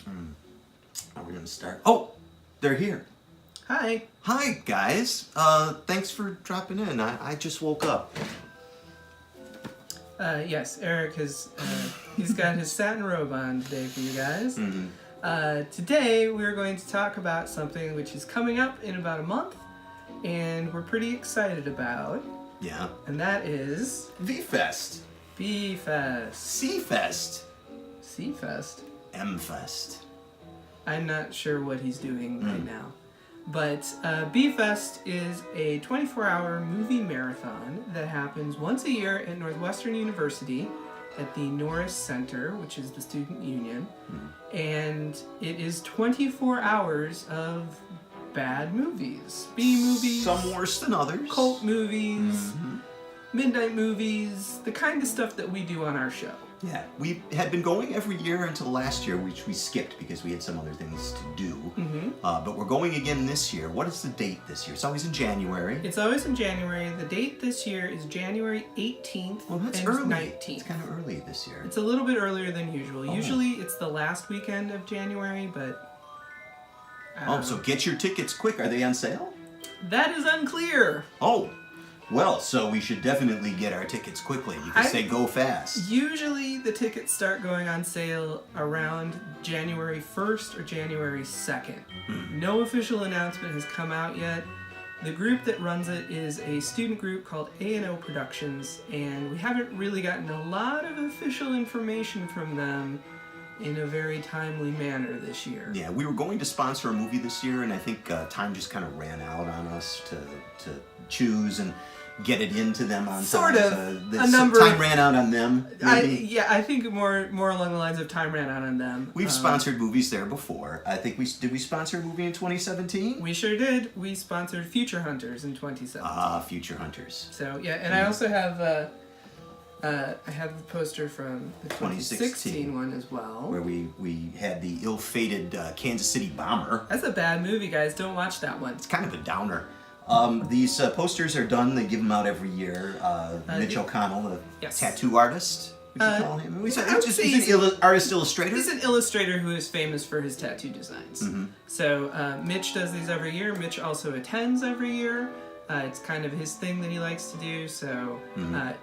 Are we gonna start? Oh, they're here. Hi. Hi, guys. Thanks for dropping in. I just woke up. Yes, Eric has, he's got his satin robe on today for you guys. Today we're going to talk about something which is coming up in about a month, and we're pretty excited about. Yeah. And that is... V-Fest. B-Fest. C-Fest. C-Fest? M-Fest. I'm not sure what he's doing right now. But B-Fest is a 24-hour movie marathon that happens once a year at Northwestern University at the Norris Center, which is the student union. And it is 24 hours of bad movies. B-movies. Some worse than others. Cult movies. Midnight movies. The kind of stuff that we do on our show. Yeah, we had been going every year until last year, which we skipped because we had some other things to do. But we're going again this year. What is the date this year? It's always in January. It's always in January. The date this year is January 18th that's and early. 19th. It's kind of early this year. It's a little bit earlier than usual. Usually it's the last weekend of January, but... so get your tickets quick. Are they on sale? That is unclear. Oh. Well, so we should definitely get our tickets quickly because they go fast. Usually the tickets start going on sale around January 1st or January 2nd. No official announcement has come out yet. The group that runs it is a student group called A&O Productions, and we haven't really gotten a lot of official information from them in a very timely manner this year. Yeah, we were going to sponsor a movie this year, and I think time just kind of ran out on us to choose and get it into them on sort time. Of. A number time ran out on them. Maybe. I think more along the lines of time ran out on them. We've sponsored movies there before. I think did we sponsor a movie in 2017? We sure did. We sponsored Future Hunters in 2017. Future Hunters. So yeah, and I also have I have the poster from the 2016 one as well. Where we had the ill-fated Kansas City bomber. That's a bad movie, guys. Don't watch that one. It's kind of a downer. These posters are done. They give them out every year. Mitch O'Connell, the tattoo artist, would you call him? He's an artist-illustrator. He's an illustrator who is famous for his tattoo designs. So Mitch does these every year. Mitch also attends every year. It's kind of his thing that he likes to do, so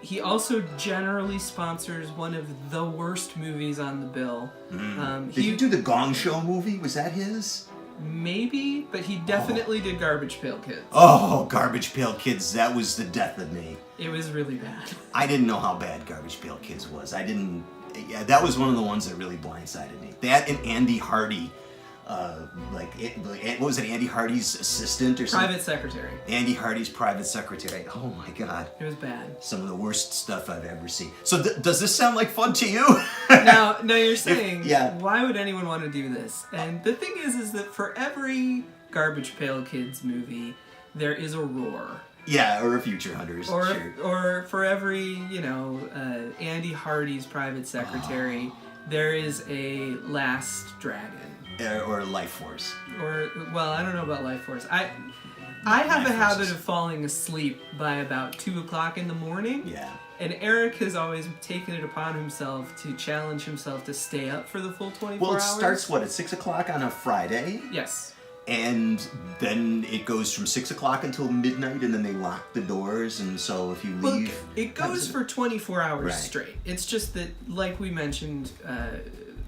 he also generally sponsors one of the worst movies on the bill. Did he do the Gong Show movie? Was that his? Maybe, but he definitely did Garbage Pail Kids. Oh, Garbage Pail Kids, that was the death of me. It was really bad. I didn't know how bad Garbage Pail Kids was. That was one of the ones that really blindsided me. That and Andy Hardy. What was it, Andy Hardy's assistant or something? Private secretary. Andy Hardy's private secretary. Oh my God. It was bad. Some of the worst stuff I've ever seen. So does this sound like fun to you? Now you're saying, why would anyone want to do this? And the thing is that for every Garbage Pail Kids movie, there is a Roar. Yeah, or a Future Hunters. Or for every, Andy Hardy's private secretary, there is a Last Dragon. Or Life Force. I don't know about Life Force. I have a habit of falling asleep by about 2 o'clock in the morning. Yeah. And Eric has always taken it upon himself to challenge himself to stay up for the full 24 hours. Well, it starts, at 6 o'clock on a Friday? Yes. And then it goes from 6 o'clock until midnight, and then they lock the doors, and so if you leave... Well, it goes for 24 hours straight. It's just that, like we mentioned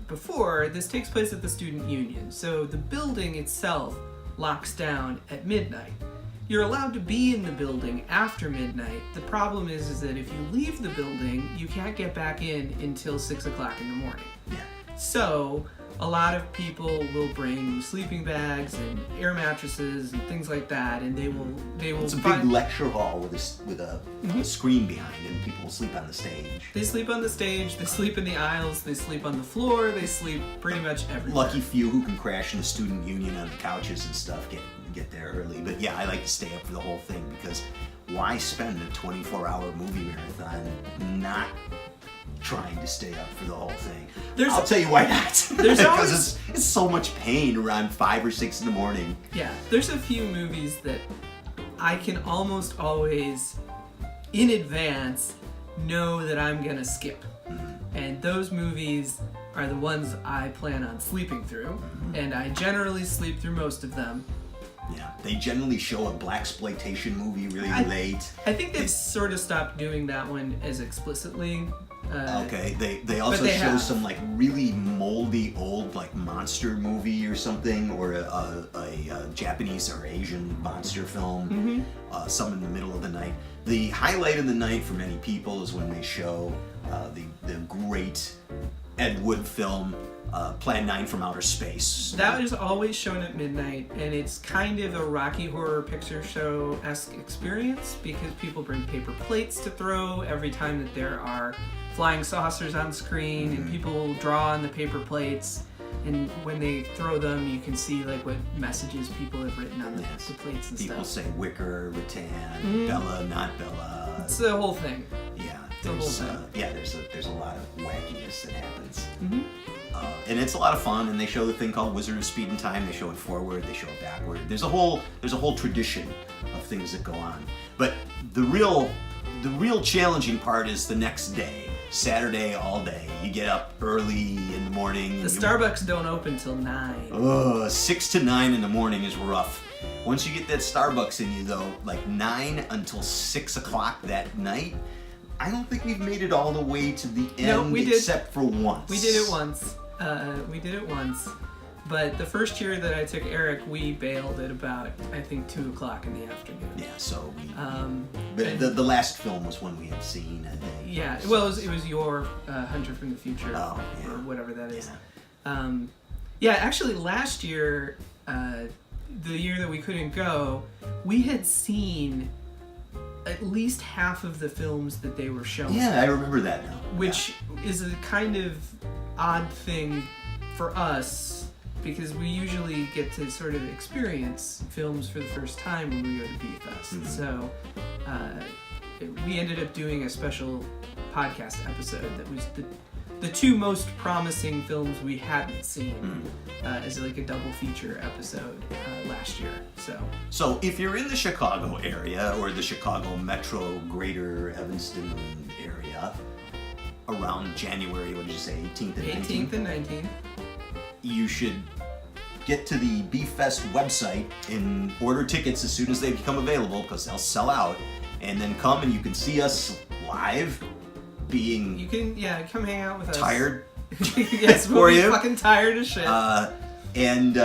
before, this takes place at the student union, so the building itself locks down at midnight. You're allowed to be in the building after midnight. The problem is that if you leave the building, you can't get back in until 6 o'clock in the morning. Yeah. So a lot of people will bring sleeping bags and air mattresses and things like that, and they will. It's a big lecture hall with a screen behind, and people sleep on the stage. They sleep on the stage. They sleep in the aisles. They sleep on the floor. They sleep pretty much everywhere. Lucky few who can crash in the student union on the couches and stuff get there early. But yeah, I like to stay up for the whole thing because why spend a 24-hour movie marathon not trying to stay up for the whole thing? I'll tell you why not. Because it's so much pain around 5 or 6 in the morning. Yeah, there's a few movies that I can almost always, in advance, know that I'm gonna skip. And those movies are the ones I plan on sleeping through, and I generally sleep through most of them. Yeah, they generally show a blaxploitation movie really late. I think they've sort of stopped doing that one as explicitly. Okay, they also show some like really moldy old like monster movie or something, or a Japanese or Asian monster film, some in the middle of the night. The highlight of the night for many people is when they show the great Ed Wood film, Plan 9 from Outer Space. That is always shown at midnight, and it's kind of a Rocky Horror Picture Show-esque experience because people bring paper plates to throw every time that there are flying saucers on screen, and people draw on the paper plates, and when they throw them, you can see like what messages people have written on the plates and People stuff. say Wicker, Rattan, Bella, not Bella. It's the whole thing. Yeah, there's a lot of wackiness that happens. And it's a lot of fun, and they show the thing called Wizard of Speed and Time. They show it forward, they show it backward. There's a whole tradition of things that go on. But the real challenging part is the next day, Saturday all day. You get up early in the morning. The Starbucks don't open till 9. 6 to 9 in the morning is rough. Once you get that Starbucks in you, though, like 9 until 6 o'clock that night, I don't think we've made it all the way to the end. No, we did. Except for once. We did it once. But the first year that I took Eric, we bailed at about, I think, 2 o'clock in the afternoon. Yeah, so but the last film was one we had seen. Yeah, well, it was your Hunter from the Future, or whatever that is. Yeah. Actually, last year, the year that we couldn't go, we had seen at least half of the films that they were showing. Yeah, I remember that now. Which is a kind of odd thing for us, because we usually get to sort of experience films for the first time when we go to B-Fest. So we ended up doing a special podcast episode that was the two most promising films we hadn't seen as like a double feature episode last year. So if you're in the Chicago area or the Chicago Metro Greater Evanston area around January, what did you say, 18th and 19th? 18th and 19th. You should get to the B-Fest website and order tickets as soon as they become available, because they'll sell out, and then come and you can see us live being come hang out with us. Tired. Yes, we'll be fucking tired as shit. And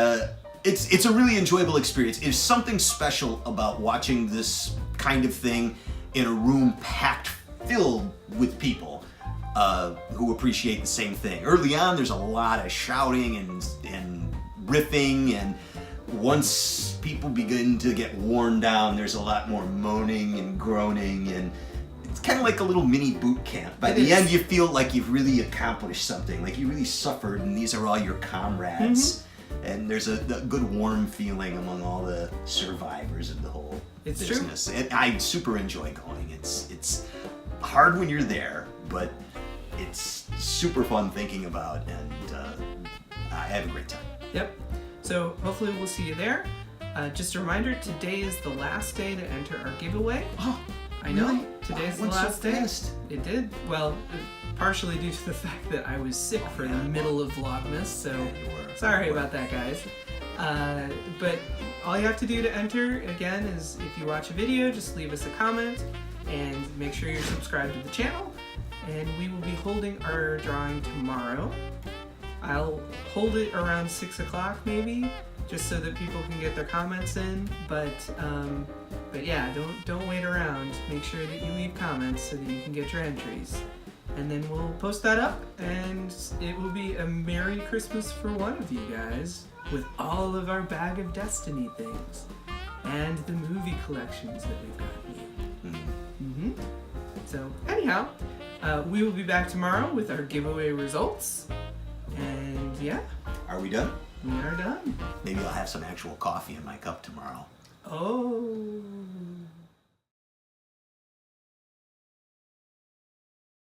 it's a really enjoyable experience. There's something special about watching this kind of thing in a room packed filled with people who appreciate the same thing. Early on, there's a lot of shouting and riffing, and once people begin to get worn down, there's a lot more moaning and groaning, and it's kind of like a little mini boot camp. By the end, you feel like you've really accomplished something, like you really suffered, and these are all your comrades. And there's a good warm feeling among all the survivors of the whole business. True. And I super enjoy going. It's hard when you're there, but it's super fun thinking about, and I have a great time. Yep. So hopefully we'll see you there. Just a reminder, today is the last day to enter our giveaway. Oh, I know. Really? Today's the last day. It did. Well, partially due to the fact that I was sick for the middle of Vlogmas, so sorry about that, guys. But all you have to do to enter, again, is if you watch a video, just leave us a comment and make sure you're subscribed to the channel. And we will be holding our drawing tomorrow. I'll hold it around 6 o'clock maybe, just so that people can get their comments in. But yeah, don't wait around. Make sure that you leave comments so that you can get your entries. And then we'll post that up, and it will be a Merry Christmas for one of you guys with all of our Bag of Destiny things and the movie collections that we've gotten you. So anyhow, we will be back tomorrow with our giveaway results. And yeah. Are we done? We are done. Maybe I'll have some actual coffee in my cup tomorrow. Oh.